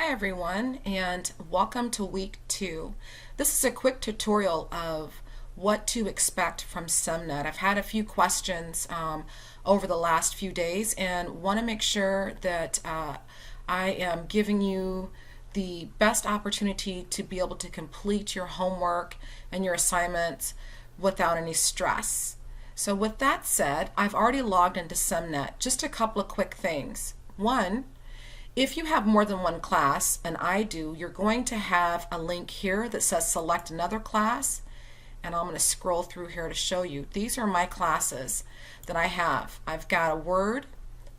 Hi everyone, and welcome to week 2. This is a quick tutorial of what to expect from Simnet. I've had a few questions over the last few days and want to make sure that I am giving you the best opportunity to be able to complete your homework and your assignments without any stress. So with that said, I've already logged into Simnet. Just a couple of quick things. One, if you have more than one class, and I do, you're going to have a link here that says select another class, and I'm going to scroll through here to show you. These are my classes that I have. I've got a Word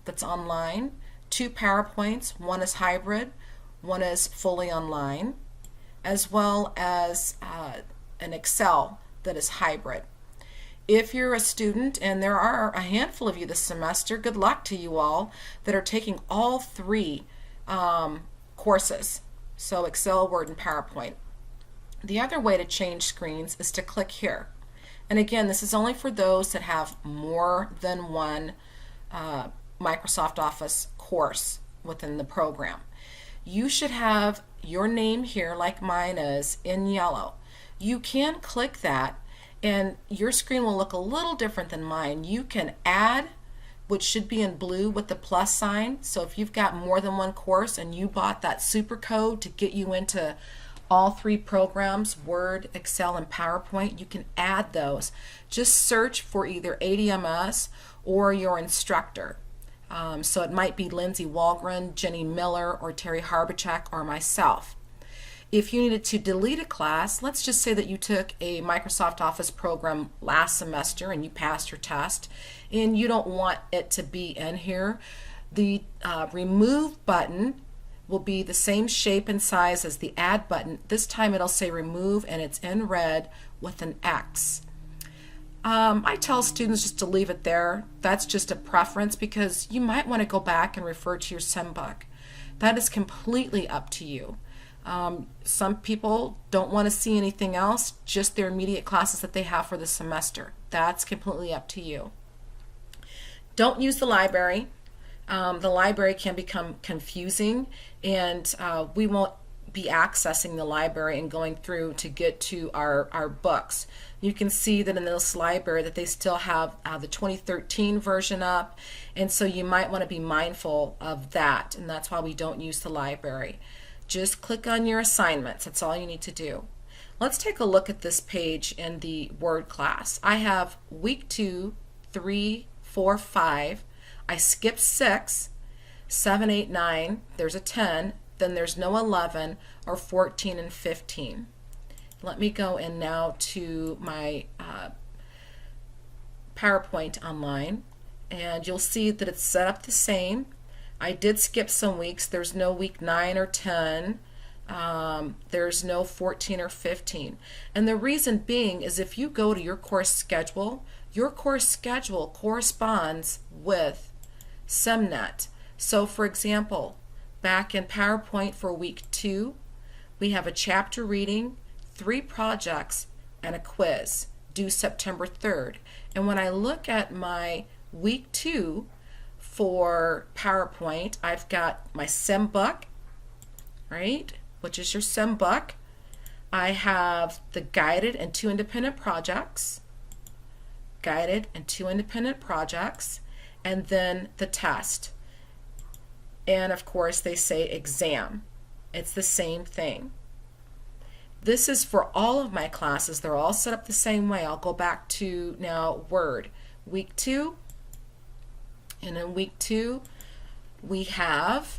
that's online, 2 PowerPoints, one is hybrid, one is fully online, as well as an Excel that is hybrid. If you're a student, and there are a handful of you this semester, good luck to you all that are taking all 3 courses, so Excel, Word, and PowerPoint. The other way to change screens is to click here. And again, this is only for those that have more than one Microsoft Office course within the program. You should have your name here, like mine is, in yellow. You can click that and your screen will look a little different than mine. You can add, which should be in blue with the plus sign. So if you've got more than one course and you bought that super code to get you into all 3 programs, Word, Excel, and PowerPoint, you can add those. Just search for either ADMS or your instructor. So it might be Lindsay Walgren, Jenny Miller, or Terry Harbachek, or myself. If you needed to delete a class, let's just say that you took a Microsoft Office program last semester and you passed your test and you don't want it to be in here, the remove button will be the same shape and size as the add button. This time it'll say remove and it's in red with an X. I tell students just to leave it there. That's just a preference because you might want to go back and refer to your sim book. That is completely up to you. Some people don't want to see anything else, just their immediate classes that they have for the semester. That's completely up to you. Don't use the library. The library can become confusing, and we won't be accessing the library and going through to get to our books. You can see that in this library that they still have the 2013 version up, and so you might want to be mindful of that, and that's why we don't use the library. Just click on your assignments. That's all you need to do. Let's take a look at this page in the Word class. I have week 2, 3, 4, 5. I skipped 6, 7, 8, 9. There's a 10. Then there's no 11 or 14 and 15. Let me go in now to my PowerPoint online, and you'll see that it's set up the same. I did skip some weeks. There's no week 9 or 10. There's no 14 or 15. And the reason being is if you go to your course schedule corresponds with Simnet. So for example, back in PowerPoint for week 2, we have a chapter reading, 3 projects, and a quiz due September 3rd. And when I look at my week 2 for PowerPoint, I've got my sim book, right, which is your sim book. I have the guided and 2 independent projects, and then the test. And of course they say exam. It's the same thing. This is for all of my classes. They're all set up the same way. I'll go back to now Word. Week 2, and in week 2 we have,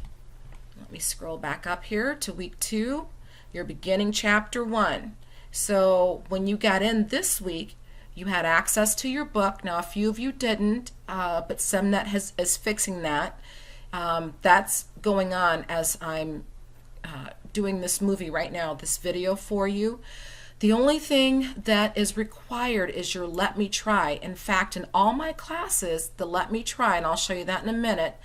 let me scroll back up here to week 2, you're beginning chapter 1. So when you got in this week, you had access to your book. Now a few of you didn't, but Simnet is fixing that. That's going on as I'm doing this movie right now, this video for you. The only thing that is required is your Let Me Try. In fact, in all my classes, the Let Me Try, and I'll show you that in a minute,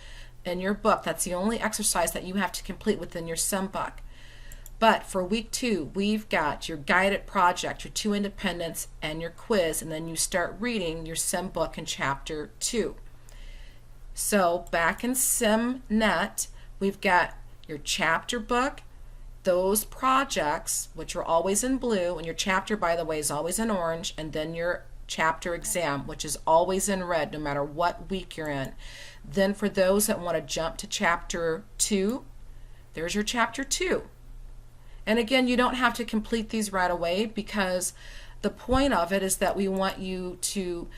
in your book, that's the only exercise that you have to complete within your sim book. But for week 2, we've got your guided project, your 2 independents, and your quiz, and then you start reading your sim book in chapter 2. So back in Simnet, we've got your chapter book, those projects, which are always in blue, and your chapter, by the way, is always in orange, and then your chapter exam, which is always in red no matter what week you're in. Then for those that want to jump to chapter 2, there's your chapter 2. And again, you don't have to complete these right away, because the point of it is that we want you to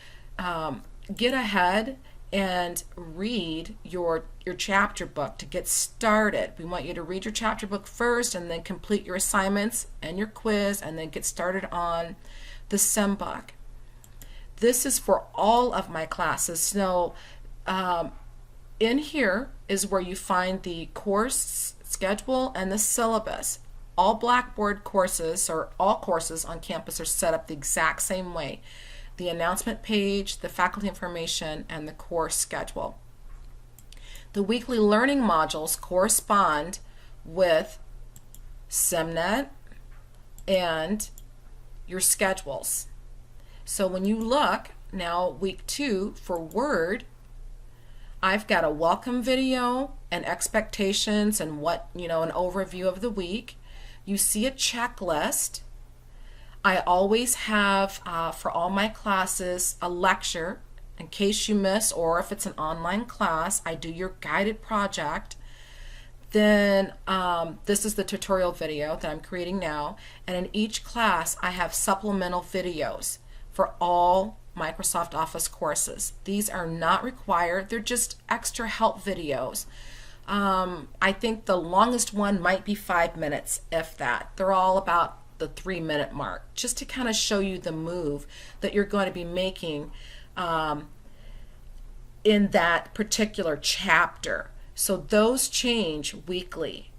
get ahead and read your chapter book to get started. We want you to read your chapter book first and then complete your assignments and your quiz and then get started on the sim book. This is for all of my classes. So in here is where you find the course schedule and the syllabus. All Blackboard courses, or all courses on campus, are set up the exact same way. The announcement page, the faculty information, and the course schedule. The weekly learning modules correspond with Simnet and your schedules. So when you look now, week 2 for Word, I've got a welcome video and expectations and what, an overview of the week. You see a checklist. I always have, for all my classes, a lecture in case you miss, or if it's an online class, I do your guided project. Then this is the tutorial video that I'm creating now, and in each class I have supplemental videos for all Microsoft Office courses. These are not required, they're just extra help videos. I think the longest one might be 5 minutes, if that. They're all about the 3-minute mark, just to kind of show you the move that you're going to be making in that particular chapter. So those change weekly.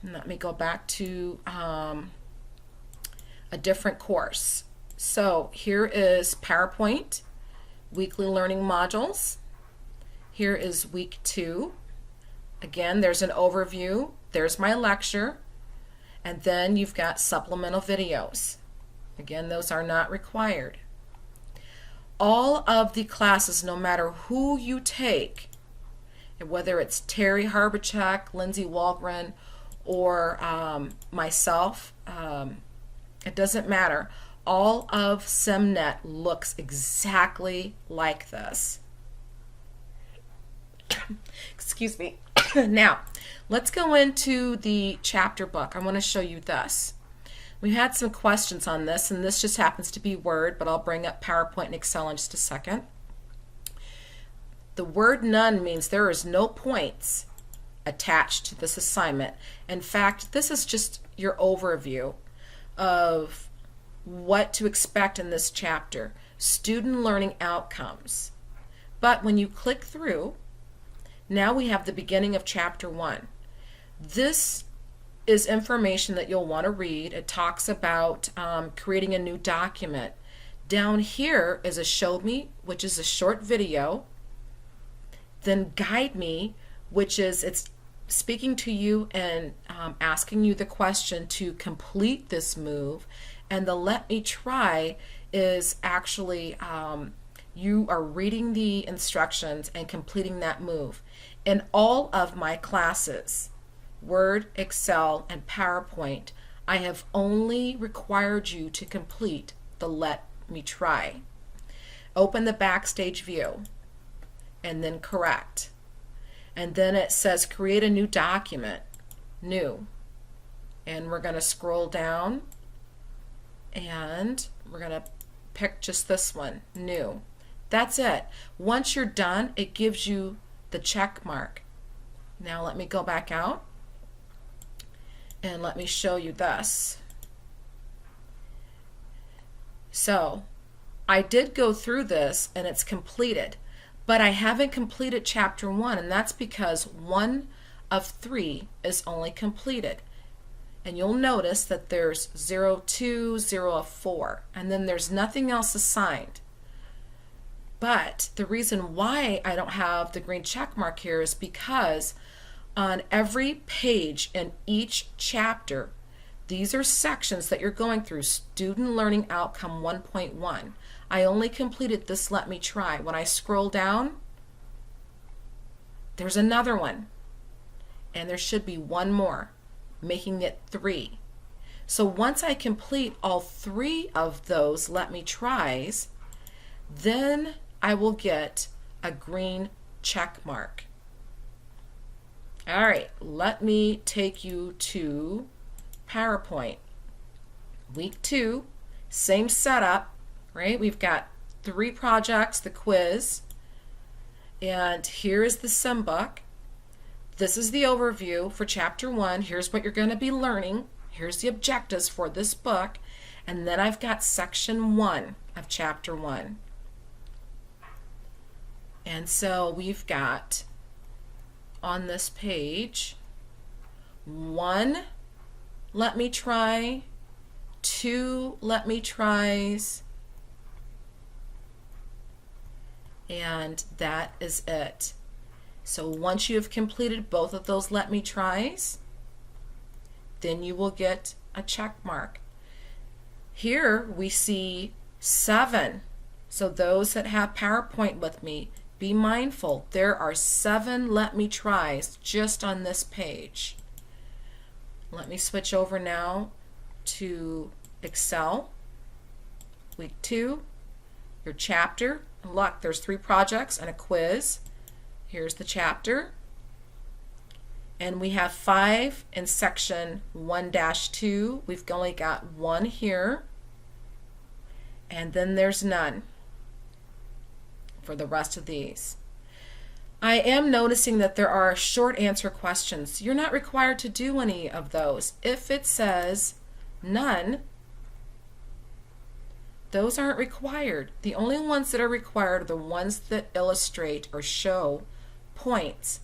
And let me go back to a different course. So here is PowerPoint, weekly learning modules. Here is week 2. Again, there's an overview, there's my lecture, and then you've got supplemental videos. Again, those are not required. All of the classes, no matter who you take, whether it's Terry Harbachek, Lindsay Walgren, or myself, it doesn't matter. All of Simnet looks exactly like this. Excuse me. Now, let's go into the chapter book. I want to show you this. We had some questions on this, and this just happens to be Word, but I'll bring up PowerPoint and Excel in just a second. The word none means there is no points attached to this assignment. In fact, this is just your overview of what to expect in this chapter. Student learning outcomes. But when you click through, now we have the beginning of chapter 1. This is information that you'll want to read. It talks about creating a new document. Down here is a Show Me, which is a short video. Then Guide Me, which is it's speaking to you and asking you the question to complete this move. And the Let Me Try is actually you are reading the instructions and completing that move. In all of my classes, Word, Excel, and PowerPoint, I have only required you to complete the Let Me Try. Open the Backstage view and then correct. And then it says create a new document, new. And we're going to scroll down and we're going to pick just this one, new. That's it. Once you're done, it gives you the check mark. Now let me go back out and let me show you this. So I did go through this and it's completed, but I haven't completed chapter 1, and that's because 1 of 3 is only completed. And you'll notice that there's 0, 2, 0 of 4, and then there's nothing else assigned. But the reason why I don't have the green check mark here is because on every page in each chapter, these are sections that you're going through. Student Learning Outcome 1.1. I only completed this Let Me Try. When I scroll down, there's another one. and there should be one more, making it 3. So once I complete all 3 of those let me tries, then I will get a green check mark. All right, let me take you to PowerPoint. Week 2, same setup, right? We've got 3 projects, the quiz, and here is the sim book. This is the overview for chapter 1. Here's what you're going to be learning. Here's the objectives for this book. And then I've got section 1 of chapter 1. And so we've got on this page 1 let me try, 2 let me tries, and that is it. So once you have completed both of those let me tries, then you will get a check mark. Here we see 7. So those that have PowerPoint with me, be mindful, there are 7 let me tries just on this page. Let me switch over now to Excel. Week 2, your chapter. Look, there's 3 projects and a quiz. Here's the chapter. And we have 5 in section 1-2. We've only got 1 here. And then there's none for the rest of these. I am noticing that there are short answer questions. You're not required to do any of those. If it says none, those aren't required. The only ones that are required are the ones that illustrate or show points.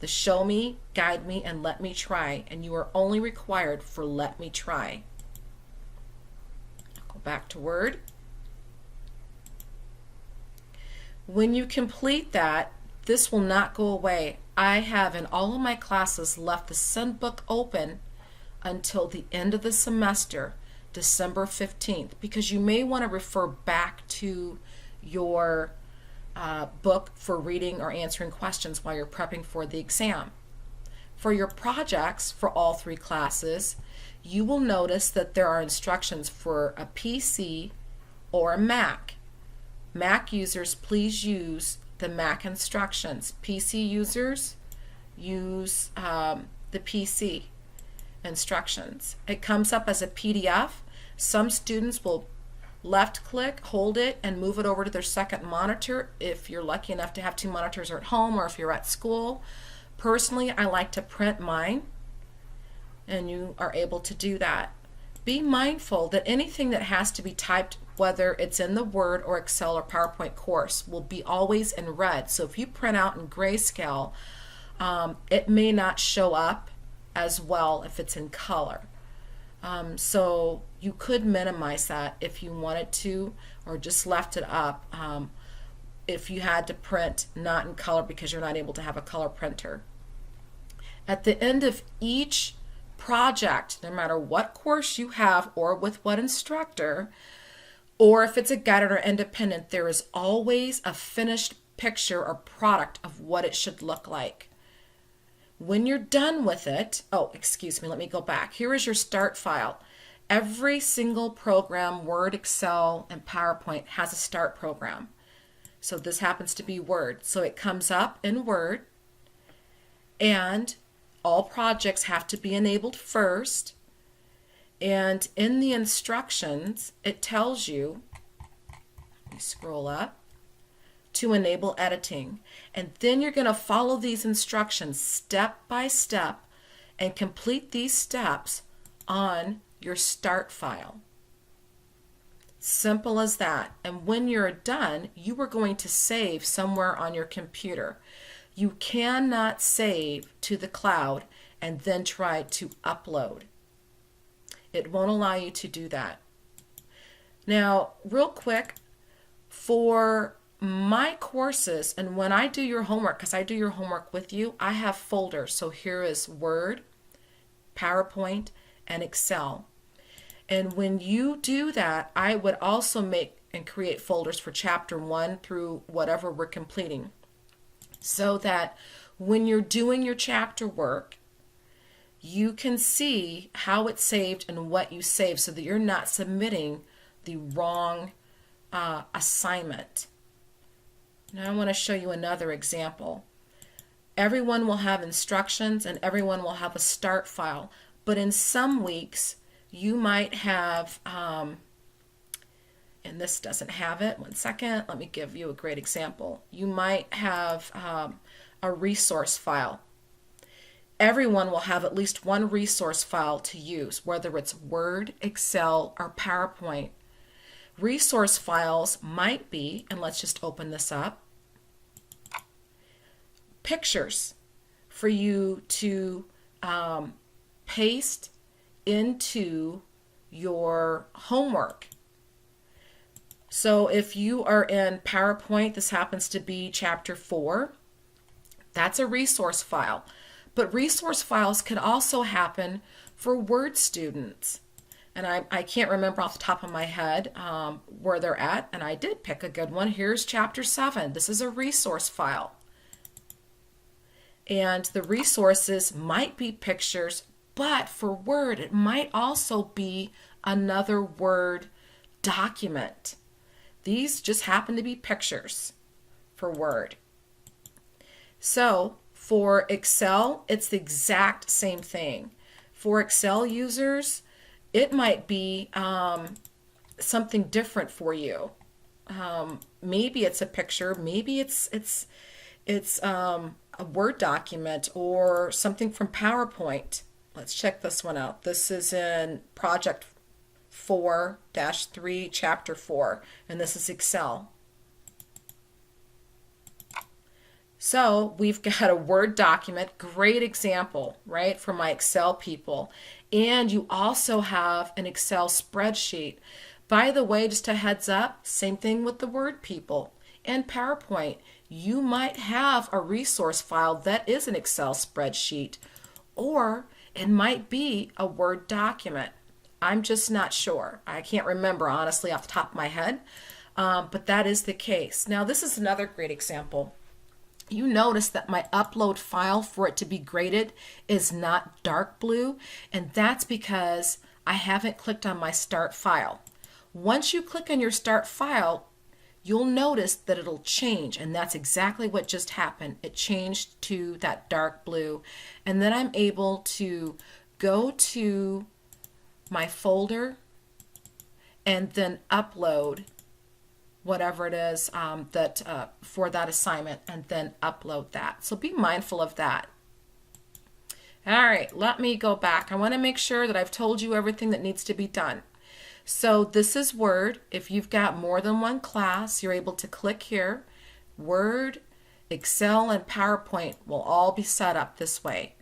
The show me, guide me, and let me try. And you are only required for let me try. Go back to Word. When you complete that, this will not go away. I have in all of my classes left the Sim book open until the end of the semester, December 15th, because you may want to refer back to your book for reading or answering questions while you're prepping for the exam. For your projects for all 3 classes, you will notice that there are instructions for a PC or a Mac. Mac users, please use the Mac instructions. PC users, use the PC instructions. It comes up as a PDF. Some students will left click, hold it, and move it over to their second monitor if you're lucky enough to have 2 monitors or at home or if you're at school. Personally, I like to print mine, and you are able to do that. Be mindful that anything that has to be typed, whether it's in the Word or Excel or PowerPoint course, will be always in red. So if you print out in grayscale, it may not show up as well if it's in color. So you could minimize that if you wanted to, or just left it up if you had to print not in color because you're not able to have a color printer. At the end of each project, no matter what course you have or with what instructor, or if it's a guided or independent, there is always a finished picture or product of what it should look like. When you're done with it, let me go back. Here is your start file. Every single program, Word, Excel, and PowerPoint, has a start program. So this happens to be Word. So it comes up in Word, and all projects have to be enabled first. And in the instructions, it tells you, let me scroll up, to enable editing. And then you're going to follow these instructions step by step and complete these steps on your start file. Simple as that. And when you're done, you are going to save somewhere on your computer. You cannot save to the cloud and then try to upload. It won't allow you to do that. Now, real quick, for my courses, and when I do your homework, because I do your homework with you, I have folders. So here is Word, PowerPoint, and Excel. And when you do that, I would also make and create folders for chapter 1 through whatever we're completing, so that when you're doing your chapter work, you can see how it's saved and what you saved so that you're not submitting the wrong assignment. Now I want to show you another example. Everyone will have instructions and everyone will have a start file, but in some weeks you might have, and this doesn't have it, one second, let me give you a great example. You might have a resource file. Everyone will have at least one resource file to use, whether it's Word, Excel, or PowerPoint. Resource files might be, and let's just open this up, pictures for you to paste into your homework. So if you are in PowerPoint, this happens to be chapter 4, that's a resource file. But resource files could also happen for Word students. And I can't remember off the top of my head where they're at, and I did pick a good one. Here's chapter 7. This is a resource file. And the resources might be pictures, but for Word, it might also be another Word document. These just happen to be pictures for Word. So for Excel, it's the exact same thing. For Excel users, it might be something different for you. Maybe it's a picture, maybe it's a Word document or something from PowerPoint. Let's check this one out. This is in Project 4-3, Chapter 4, and this is Excel. So we've got a Word document, great example, right, for my Excel people. And you also have an Excel spreadsheet. By the way, just a heads up, same thing with the Word people. And PowerPoint, you might have a resource file that is an Excel spreadsheet, or it might be a Word document. I'm just not sure. I can't remember, honestly, off the top of my head, but that is the case. Now, this is another great example. You notice that my upload file for it to be graded is not dark blue, and that's because I haven't clicked on my start file. Once you click on your start file, you'll notice that it'll change, and that's exactly what just happened. It changed to that dark blue, and then I'm able to go to my folder and then upload whatever it is for that assignment, and then upload that. So be mindful of that. All right, let me go back. I want to make sure that I've told you everything that needs to be done. So this is Word. If you've got more than one class, you're able to click here. Word, Excel, and PowerPoint will all be set up this way.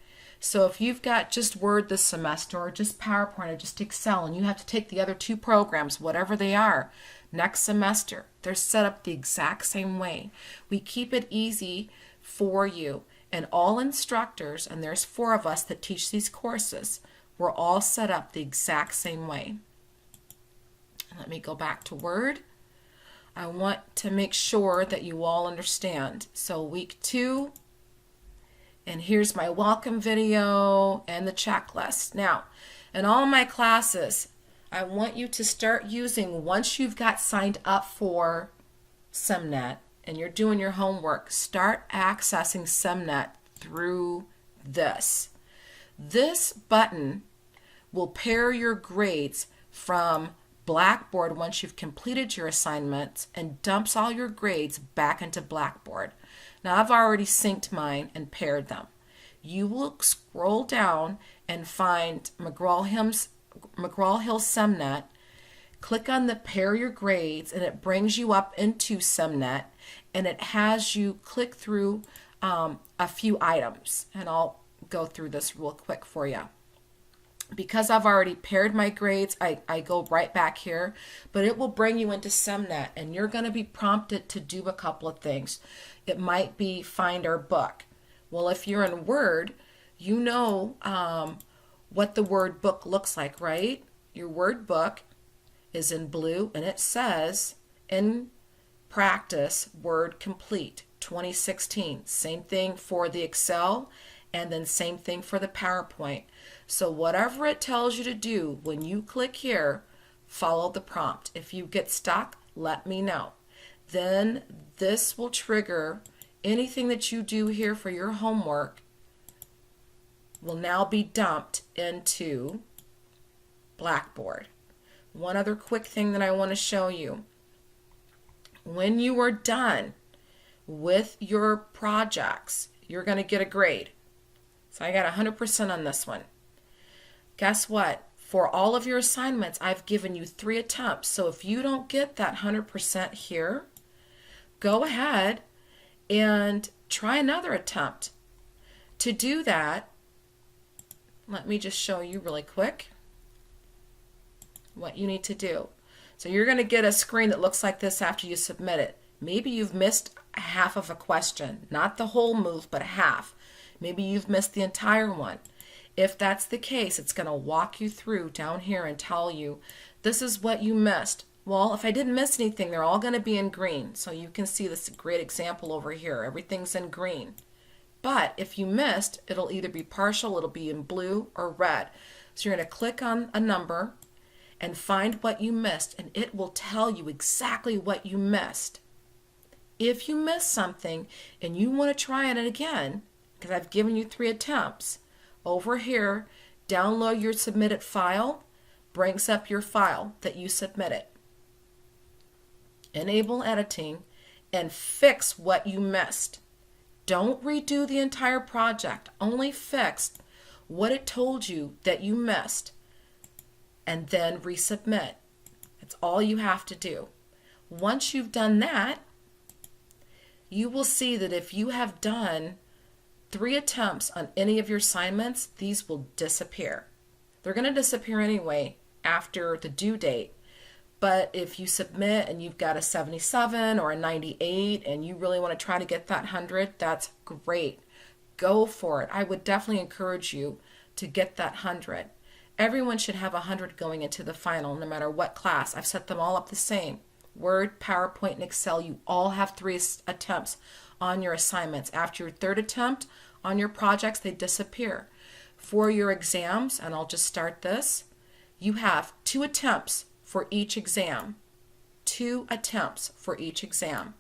So if you've got just Word this semester, or just PowerPoint, or just Excel, and you have to take the other two programs, whatever they are, next semester, they're set up the exact same way. We keep it easy for you, and all instructors, and there's 4 of us that teach these courses, we're all set up the exact same way. Let me go back to Word. I want to make sure that you all understand. So week 2, and here's my welcome video and the checklist. Now, in all my classes, I want you to start using, once you've got signed up for Simnet and you're doing your homework, start accessing Simnet through this. This button will pair your grades from Blackboard once you've completed your assignments and dumps all your grades back into Blackboard. Now I've already synced mine and paired them. You will scroll down and find McGraw-Hill Simnet, click on the pair your grades, and it brings you up into Simnet, and it has you click through a few items, and I'll go through this real quick for you. Because I've already paired my grades, I go right back here, but it will bring you into Simnet, and you're going to be prompted to do a couple of things. It might be find our book. Well, if you're in Word, you know what the Word book looks like, right? Your Word book is in blue, and it says in practice Word complete. 2016. Same thing for the Excel, and then same thing for the PowerPoint. So whatever it tells you to do, when you click here, follow the prompt. If you get stuck, let me know. Then this will trigger anything that you do here for your homework will now be dumped into Blackboard. One other quick thing that I want to show you. When you are done with your projects, you're going to get a grade. So I got 100% on this one. Guess what? For all of your assignments, I've given you 3 attempts. So if you don't get that 100% here, go ahead and try another attempt. To do that, let me just show you really quick what you need to do. So you're going to get a screen that looks like this after you submit it. Maybe you've missed half of a question, not the whole move, but half. Maybe you've missed the entire one. If that's the case, it's going to walk you through down here and tell you, this is what you missed. Well, if I didn't miss anything, they're all going to be in green. So you can see this great example over here. Everything's in green. But if you missed, it'll either be partial, it'll be in blue or red. So you're going to click on a number and find what you missed, and it will tell you exactly what you missed. If you miss something and you want to try it again, because I've given you 3 attempts, over here, download your submitted file, brings up your file that you submitted. Enable editing and fix what you missed. Don't redo the entire project, only fix what it told you that you missed, and then resubmit. That's all you have to do. Once you've done that, you will see that if you have done 3 attempts on any of your assignments, these will disappear. They're going to disappear anyway after the due date. But if you submit and you've got a 77 or a 98 and you really want to try to get that 100, that's great. Go for it. I would definitely encourage you to get that 100. Everyone should have 100 going into the final, no matter what class. I've set them all up the same. Word, PowerPoint, and Excel, you all have 3 attempts on your assignments. After your 3rd attempt on your projects, they disappear. For your exams, and I'll just start this, you have 2 attempts for each exam. 2 attempts for each exam.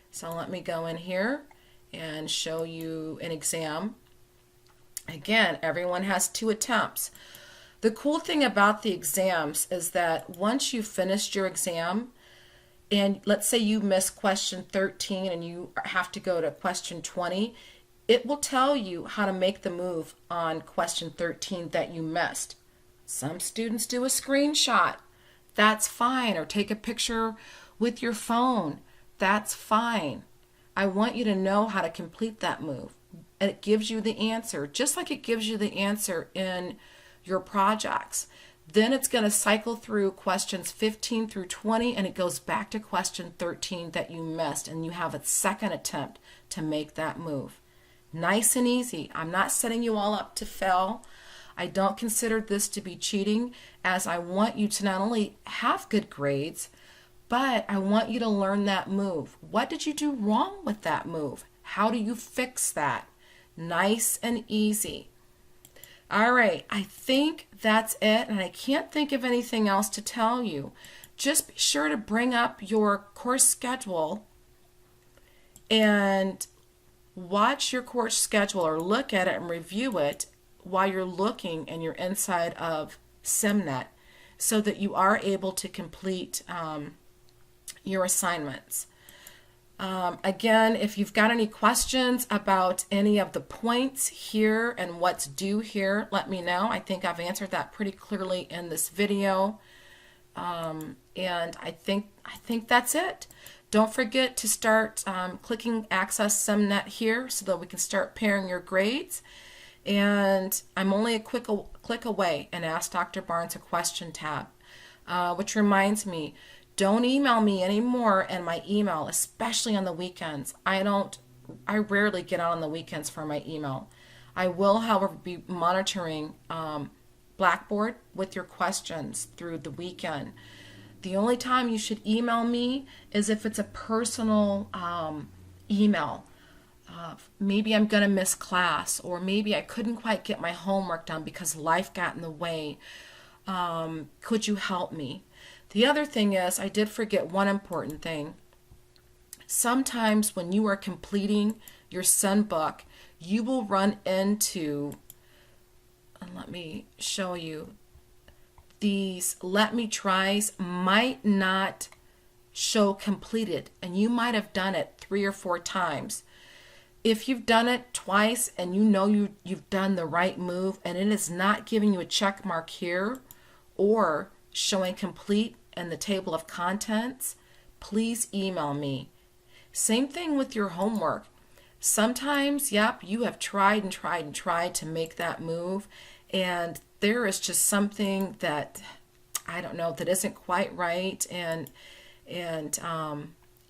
So let me go in here and show you an exam. Again, everyone has 2 attempts. The cool thing about the exams is that once you've finished your exam, and let's say you miss question 13 and you have to go to question 20, it will tell you how to make the move on question 13 that you missed. Some students do a screenshot. That's fine. Or take a picture with your phone. That's fine. I want you to know how to complete that move. And it gives you the answer, just like it gives you the answer in your projects. Then it's going to cycle through questions 15 through 20, and it goes back to question 13 that you missed, and you have a 2nd attempt to make that move. Nice and easy. I'm not setting you all up to fail. I don't consider this to be cheating, as I want you to not only have good grades, but I want you to learn that move. What did you do wrong with that move? How do you fix that? Nice and easy. All right, I think that's it, and I can't think of anything else to tell you. Just be sure to bring up your course schedule and watch your course schedule, or look at it and review it while you're looking and you're inside of Simnet, so that you are able to complete your assignments. Again, if you've got any questions about any of the points here and what's due here, let me know. I think I've answered that pretty clearly in this video. And I think that's it. Don't forget to start clicking Access Simnet here so that we can start pairing your grades. And I'm only a click away and Ask Dr. Barnes a Question tab, which reminds me, don't email me anymore in my email, especially on the weekends. I rarely get out on the weekends for my email. I will, however, be monitoring Blackboard with your questions through the weekend. The only time you should email me is if it's a personal email. Maybe I'm going to miss class, or maybe I couldn't quite get my homework done because life got in the way. Could you help me? The other thing is, I did forget one important thing. Sometimes when you are completing your Sun book, you will run into, and let me show you, these let me tries might not show completed, and you might have done it 3 or 4 times. If you've done it twice and you know you've done the right move and it is not giving you a check mark here or showing complete in the table of contents, please email me. Same thing with your homework. Sometimes, yep, you have tried and tried and tried to make that move, and there is just something that, I don't know, that isn't quite right, and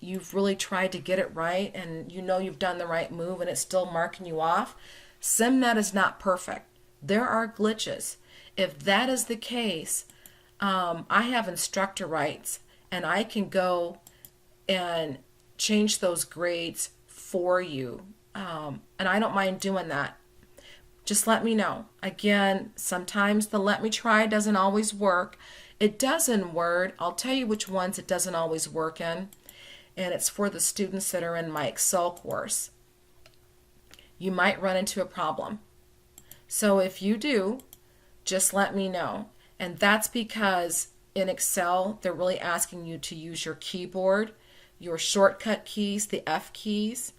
you've really tried to get it right, and you know you've done the right move, and it's still marking you off. Simnet is not perfect. There are glitches. If that is the case, I have instructor rights, and I can go and change those grades for you. And I don't mind doing that. Just let me know. Again, sometimes the let me try doesn't always work. It does in Word. I'll tell you which ones it doesn't always work in. And it's for the students that are in my Excel course. You might run into a problem. So if you do, just let me know. And that's because in Excel, they're really asking you to use your keyboard, your shortcut keys, the F keys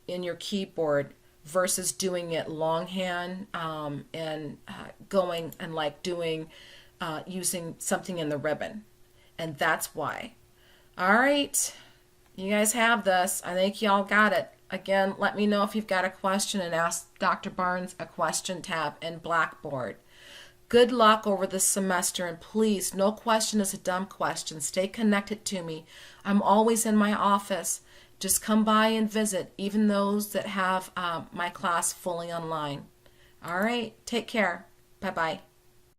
in your keyboard, versus doing it longhand and going and like doing using something in the ribbon. And that's why. All right, you guys have this. I think y'all got it. Again, let me know if you've got a question and ask Dr. Barnes a question tab in Blackboard. Good luck over this semester, and please, no question is a dumb question. Stay connected to me. I'm always in my office. Just come by and visit, even those that have my class fully online. All right, take care. Bye-bye.